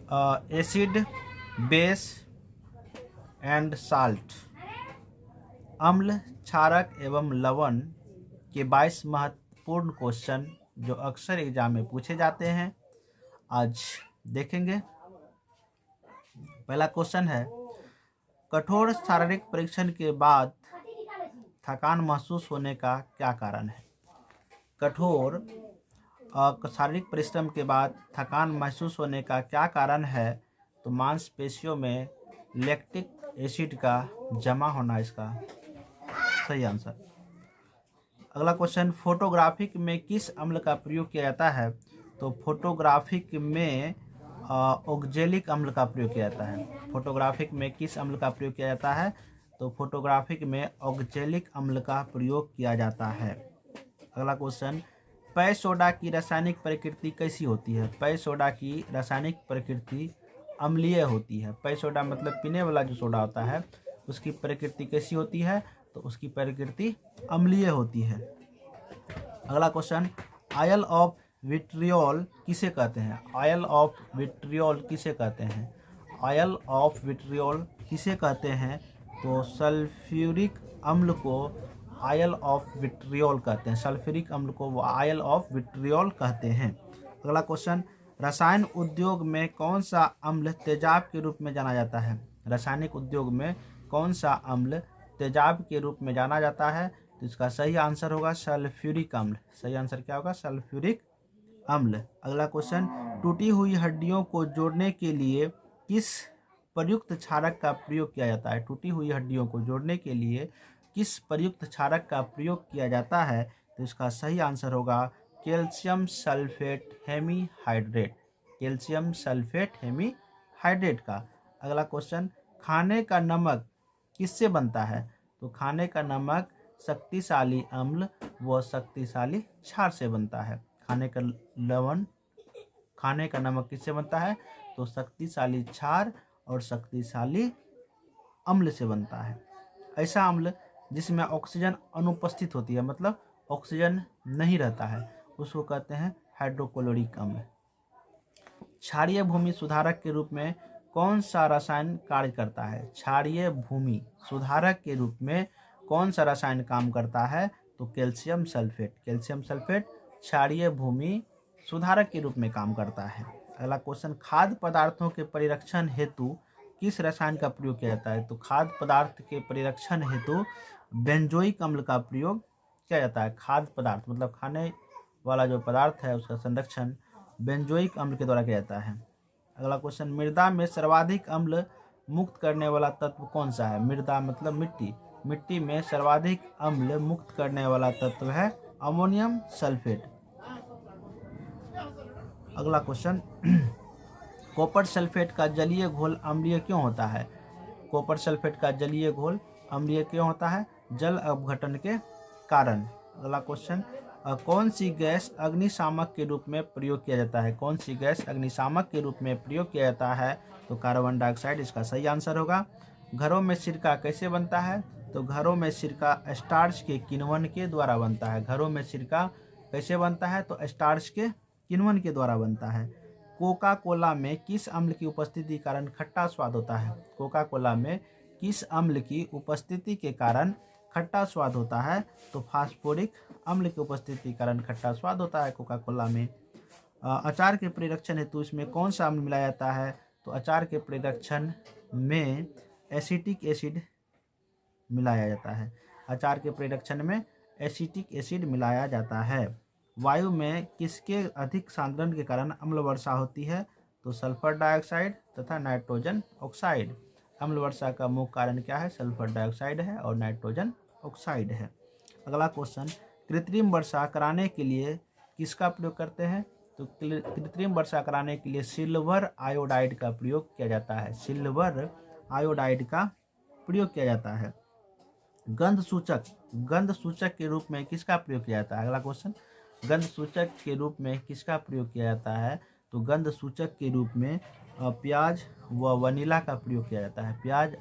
Acid, base and salt. अम्ल, क्षारक एवं लवण के 22 महत्वपूर्ण क्वेश्चन जो अक्सर एग्जाम में पूछे जाते हैं, आज देखेंगे। पहला क्वेश्चन है, कठोर शारीरिक परीक्षण के बाद थकान महसूस होने का क्या कारण है? कठोर शारीरिक परिश्रम के बाद थकान महसूस होने का क्या कारण है? तो मांसपेशियों में लैक्टिक एसिड का जमा होना इसका सही आंसर। अगला क्वेश्चन, फोटोग्राफिक में किस अम्ल का प्रयोग किया जाता है? तो फोटोग्राफिक में ऑक्जेलिक अम्ल का प्रयोग किया जाता है। फोटोग्राफिक में किस अम्ल का प्रयोग किया जाता है? तो फोटोग्राफिक में ऑक्जेलिक अम्ल का प्रयोग किया जाता है। अगला क्वेश्चन, पेय सोडा की रासायनिक प्रकृति कैसी होती है? पेय सोडा की रासायनिक प्रकृति अम्लीय होती है। पेय सोडा मतलब पीने वाला जो सोडा होता है उसकी प्रकृति कैसी होती है? तो उसकी प्रकृति अम्लीय होती है। अगला क्वेश्चन, आयल ऑफ विट्रियोल किसे कहते हैं? आयल ऑफ विट्रियोल किसे कहते हैं? आयल ऑफ विट्रियोल किसे कहते हैं? तो सल्फ्यूरिक अम्ल को आयल ऑफ विट्रियोल कहते हैं। सल्फ्यूरिक अम्ल को वो आयल ऑफ विट्रियोल कहते हैं। अगला क्वेश्चन, रसायन उद्योग में कौन सा अम्ल तेजाब के रूप में जाना जाता है? रासायनिक उद्योग में कौन सा अम्ल तेजाब के रूप में जाना जाता है? तो इसका सही आंसर होगा सल्फ्यूरिक अम्ल। सही आंसर क्या होगा? सल्फ्यूरिक अम्ल। अगला क्वेश्चन, टूटी हुई हड्डियों को जोड़ने के लिए किस प्रयुक्त क्षारक का प्रयोग किया जाता है? टूटी हुई हड्डियों को जोड़ने के लिए किस प्रयुक्त क्षारक का प्रयोग किया जाता है? तो इसका सही आंसर होगा calcium sulphate hemihydrate. Calcium sulphate hemihydrate का। अगला क्वेश्चन, खाने का नमक किससे बनता है? तो खाने का नमक शक्तिशाली अम्ल व शक्तिशाली क्षार से बनता है। खाने का नमक किससे बनता है? तो शक्तिशाली क्षार और शक्तिशाली अम्ल से बनता है। ऐसा अम्ल जिसमें ऑक्सीजन अनुपस्थित होती है, मतलब ऑक्सीजन नहीं रहता है, उसको कहते हैं हाइड्रोक्लोरिक अम्ल। क्षारीय भूमि सुधारक के रूप में कौन सा रसायन कार्य करता है? क्षारीय भूमि सुधारक के रूप में कौन सा रसायन काम करता है? तो कैल्शियम सल्फेट। कैल्शियम सल्फेट क्षारीय भूमि सुधारक के रूप में काम करता है। अगला क्वेश्चन, खाद्य पदार्थों के परिरक्षण हेतु किस रसायन का प्रयोग किया जाता है? तो खाद्य पदार्थ के परिरक्षण हेतु बेंजोइक अम्ल का प्रयोग किया जाता है। खाद्य पदार्थ मतलब खाने वाला जो पदार्थ है उसका संरक्षण बेंजोइक अम्ल के द्वारा किया जाता है। अगला क्वेश्चन, मृदा में सर्वाधिक अम्ल मुक्त करने वाला तत्व कौन सा है? मृदा मतलब मिट्टी। मिट्टी में सर्वाधिक अम्ल मुक्त करने वाला तत्व है अमोनियम सल्फेट। अगला क्वेश्चन, कॉपर सल्फेट का जलीय घोल अम्लीय क्यों होता है? कॉपर सल्फेट का जलीय घोल अम्लीय क्यों होता है? जल अपघटन के कारण। अगला क्वेश्चन, कौन सी गैस अग्निशामक के रूप में प्रयोग किया जाता है? कौन सी गैस अग्निशामक के रूप में प्रयोग किया जाता है? तो कार्बन डाइऑक्साइड इसका सही आंसर होगा। घरों में सिरका कैसे बनता है? तो घरों में सिरका स्टार्च के किण्वन के द्वारा बनता है। घरों में सिरका कैसे बनता है? तो स्टार्च के किण्वन के द्वारा बनता है। कोका कोला में किस अम्ल की उपस्थिति के कारण खट्टा स्वाद होता है? कोका कोला में किस अम्ल की उपस्थिति के कारण खट्टा स्वाद होता है? तो फास्फोरिक अम्ल की उपस्थिति के कारण खट्टा स्वाद होता है कोका कोला में। अचार के परिरक्षण हेतु इसमें कौन सा अम्ल मिलाया जाता है? तो अचार के परिरक्षण में एसिटिक एसिड मिलाया जाता है। अचार के परिरक्षण में एसिटिक एसिड मिलाया जाता है। वायु में किसके अधिक सांद्रण के कारण अम्ल वर्षा होती है? तो सल्फर डाइऑक्साइड तथा नाइट्रोजन ऑक्साइड। अम्ल वर्षा का मुख्य कारण क्या है? सल्फर डाइऑक्साइड है और नाइट्रोजन ऑक्साइड है। अगला क्वेश्चन, कृत्रिम वर्षा कराने के लिए किसका प्रयोग करते हैं? तो कृत्रिम वर्षा कराने के लिए सिल्वर आयोडाइड का प्रयोग किया जाता है। सिल्वर आयोडाइड का प्रयोग किया जाता है। गंध सूचक के रूप में किसका प्रयोग किया जाता है? अगला क्वेश्चन, गंध सूचक के रूप में किसका प्रयोग किया जाता है? तो गंध सूचक के रूप में प्याज व वनीला का प्रयोग किया जाता है। प्याज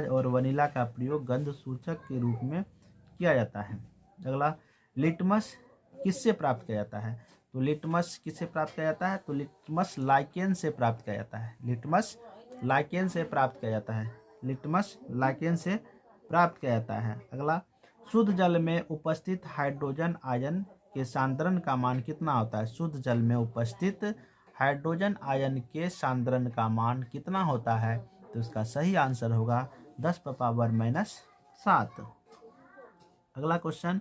और वनीला का प्रयोग गंध सूचक के रूप में किया जाता है। अगला, लिटमस किससे प्राप्त किया जाता है? तो लिटमस किससे प्राप्त किया जाता है? तो लिटमस लाइकेन से प्राप्त किया जाता है। लिटमस लाइकेन से प्राप्त किया जाता है। लिटमस लाइकेन से प्राप्त किया जाता है। अगला, शुद्ध जल में उपस्थित हाइड्रोजन आयन के सांद्रण का मान कितना होता है? शुद्ध जल में उपस्थित हाइड्रोजन आयन के सांद्रण का मान कितना होता है? तो इसका सही आंसर होगा 10⁻⁻7। अगला क्वेश्चन,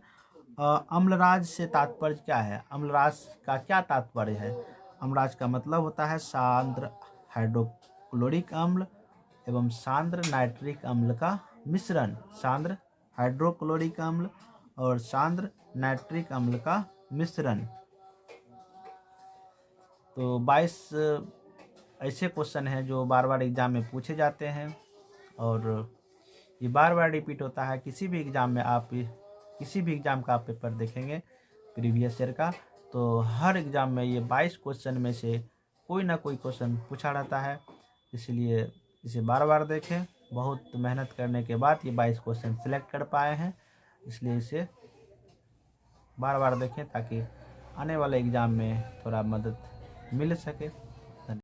अम्लराज से तात्पर्य क्या है? अम्लराज का क्या तात्पर्य है? अम्लराज का मतलब होता है सांद्र हाइड्रोक्लोरिक अम्ल एवं सांद्र नाइट्रिक अम्ल का मिश्रण। सांद्र हाइड्रोक्लोरिक अम्ल और सांद्र नाइट्रिक अम्ल का मिश्रण। तो 22 ऐसे क्वेश्चन हैं जो बार बार एग्जाम में पूछे जाते हैं और ये बार बार रिपीट होता है। किसी भी एग्ज़ाम में आप किसी भी एग्ज़ाम का आप पेपर देखेंगे प्रीवियस ईयर का, तो हर एग्ज़ाम में ये 22 क्वेश्चन में से कोई ना कोई क्वेश्चन पूछा रहता है। इसलिए इसे बार बार देखें। बहुत मेहनत करने के बाद ये 22 क्वेश्चन सिलेक्ट कर पाए हैं, इसलिए इसे बार बार देखें ताकि आने वाले एग्ज़ाम में थोड़ा मदद मिल सके।